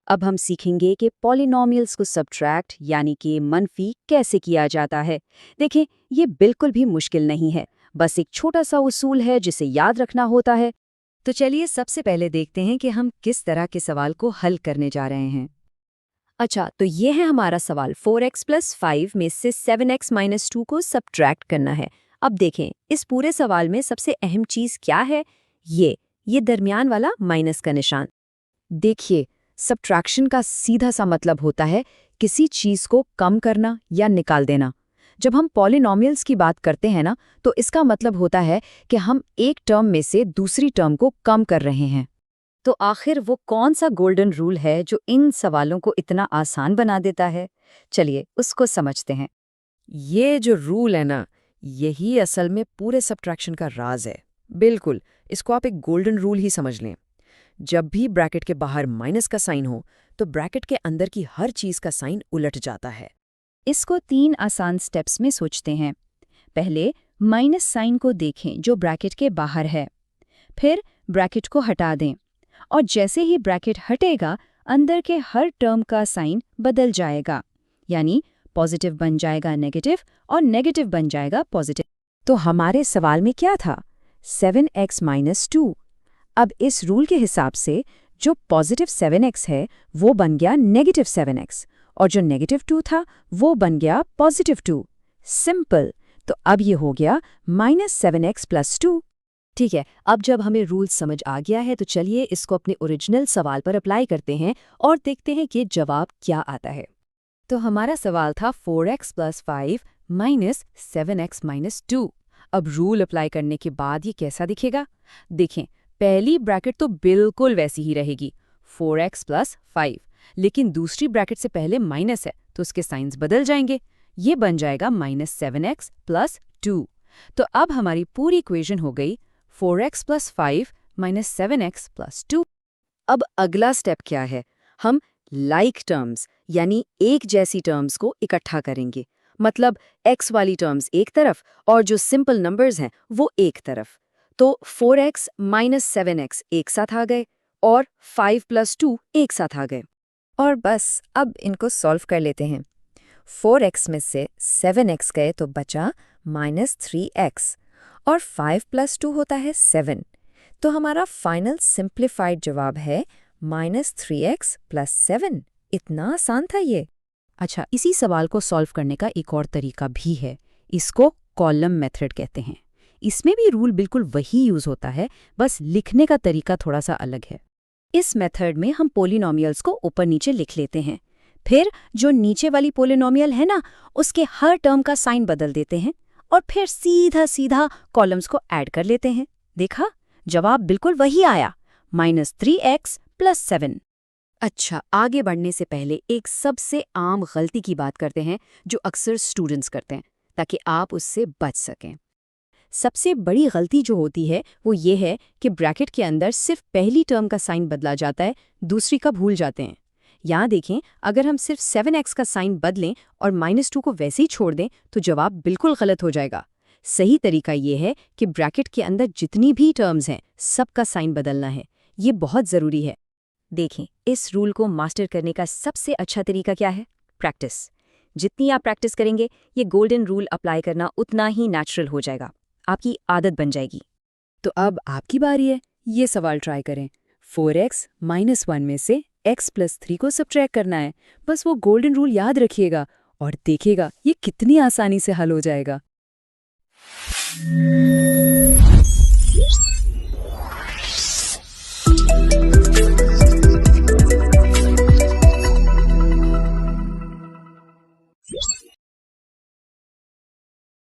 अब हम सीखेंगे कि पॉलिनॉमियल्स को सब्ट्रैक्ट यानी कि मनफी कैसे किया जाता है। देखें, ये बिल्कुल भी मुश्किल नहीं है, बस एक छोटा सा उसूल है जिसे याद रखना होता है। तो चलिए सबसे पहले देखते हैं कि हम किस तरह के सवाल को हल करने जा रहे हैं। अच्छा, तो ये है हमारा सवाल। 4x + 5 में से 7x - 2 को सब्ट्रैक्ट करना है। अब देखें, इस पूरे सवाल में सबसे अहम चीज़ क्या है? ये दरमियान वाला माइनस का निशान। देखिए, सब्ट्रैक्शन का सीधा सा मतलब होता है किसी चीज़ को कम करना या निकाल देना। जब हम पॉलिनॉमियल्स की बात करते हैं ना, तो इसका मतलब होता है कि हम एक टर्म में से दूसरी टर्म को कम कर रहे हैं। तो आखिर वो कौन सा गोल्डन रूल है जो इन सवालों को इतना आसान बना देता है? चलिए उसको समझते हैं। ये जो रूल है ना, यही असल में पूरे सब्ट्रैक्शन का राज है। बिल्कुल, इसको आप एक गोल्डन रूल ही समझ लें। जब भी ब्रैकेट के बाहर माइनस का साइन हो, तो ब्रैकेट के अंदर की हर चीज़ का साइन उलट जाता है। इसको 3 आसान स्टेप्स में सोचते हैं। पहले माइनस साइन को देखें जो ब्रैकेट के बाहर है। फिर ब्रैकेट को हटा दें और जैसे ही ब्रैकेट हटेगा, अंदर के हर टर्म का साइन बदल जाएगा, यानी पॉजिटिव बन जाएगा नेगेटिव और नेगेटिव बन जाएगा पॉजिटिव। तो हमारे सवाल में क्या था? 7x - 2। अब इस रूल के हिसाब से जो पॉजिटिव 7x है वो बन गया नेगेटिव 7x और जो नेगेटिव 2 था वो बन गया पॉजिटिव 2। सिंपल। तो अब ये हो गया -7x + 2। ठीक है, अब जब हमें रूल समझ आ गया है तो चलिए इसको अपने ओरिजिनल सवाल पर अप्लाई करते हैं और देखते हैं कि जवाब क्या आता है। तो हमारा सवाल था 4x + 5 - 7x - 2। अब रूल अप्लाई करने के बाद ये कैसा दिखेगा? देखें, पहली ब्रैकेट तो बिल्कुल वैसी ही रहेगी, 4x + 5, लेकिन दूसरी ब्रैकेट से पहले माइनस है तो उसके साइंस बदल जाएंगे। ये बन जाएगा -7x + 2। तो अब हमारी पूरी इक्वेशन हो गई 4x + 5 - 7x + 2। अब अगला स्टेप क्या है? हम लाइक टर्म्स यानी एक जैसी टर्म्स को इकट्ठा करेंगे। मतलब x वाली टर्म्स एक तरफ और जो सिंपल नंबर्स हैं वो एक तरफ। तो 4x - 7x एक साथ आ गए और 5 + 2 एक साथ आ गए। और बस अब इनको सॉल्व कर लेते हैं। 4x में से 7x गए तो बचा -3x और 5 + 2 होता है 7। तो हमारा फाइनल सिंप्लीफाइड जवाब है -3x + 7। इतना आसान था ये। अच्छा, इसी सवाल को सॉल्व करने का एक और तरीका भी है। इसको कॉलम मेथड कहते हैं। इसमें भी रूल बिल्कुल वही यूज होता है, बस लिखने का तरीका थोड़ा सा अलग है। इस मेथड में हम पोलिनोमियल्स को ऊपर नीचे लिख लेते हैं। फिर जो नीचे वाली पोलिनोमियल है ना, उसके हर टर्म का साइन बदल देते हैं और फिर सीधा सीधा कॉलम्स को ऐड कर लेते हैं। देखा, जवाब बिल्कुल वही आया, -3x + 7। अच्छा, आगे बढ़ने से पहले एक सबसे आम गलती की बात करते हैं जो अक्सर स्टूडेंट्स करते हैं, ताकि आप उससे बच सकें। सबसे बड़ी गलती जो होती है वो ये है कि ब्रैकेट के अंदर सिर्फ पहली टर्म का साइन बदला जाता है, दूसरी का भूल जाते हैं। यहाँ देखें, अगर हम सिर्फ 7x का साइन बदलें और -2 को वैसे ही छोड़ दें तो जवाब बिल्कुल गलत हो जाएगा। सही तरीका ये है कि ब्रैकेट के अंदर जितनी भी टर्म्स हैं सबका साइन बदलना है। ये बहुत ज़रूरी है। देखें, इस रूल को मास्टर करने का सबसे अच्छा तरीका क्या है? प्रैक्टिस। जितनी आप प्रैक्टिस करेंगे, ये गोल्डन रूल अप्लाई करना उतना ही नेचुरल हो जाएगा, आपकी आदत बन जाएगी। तो अब आपकी बारी है, ये सवाल ट्राई करें। 4x - 1 में से x + 3 को सब्ट्रैक्ट करना है। बस वो गोल्डन रूल याद रखिएगा और देखिएगा ये कितनी आसानी से हल हो जाएगा।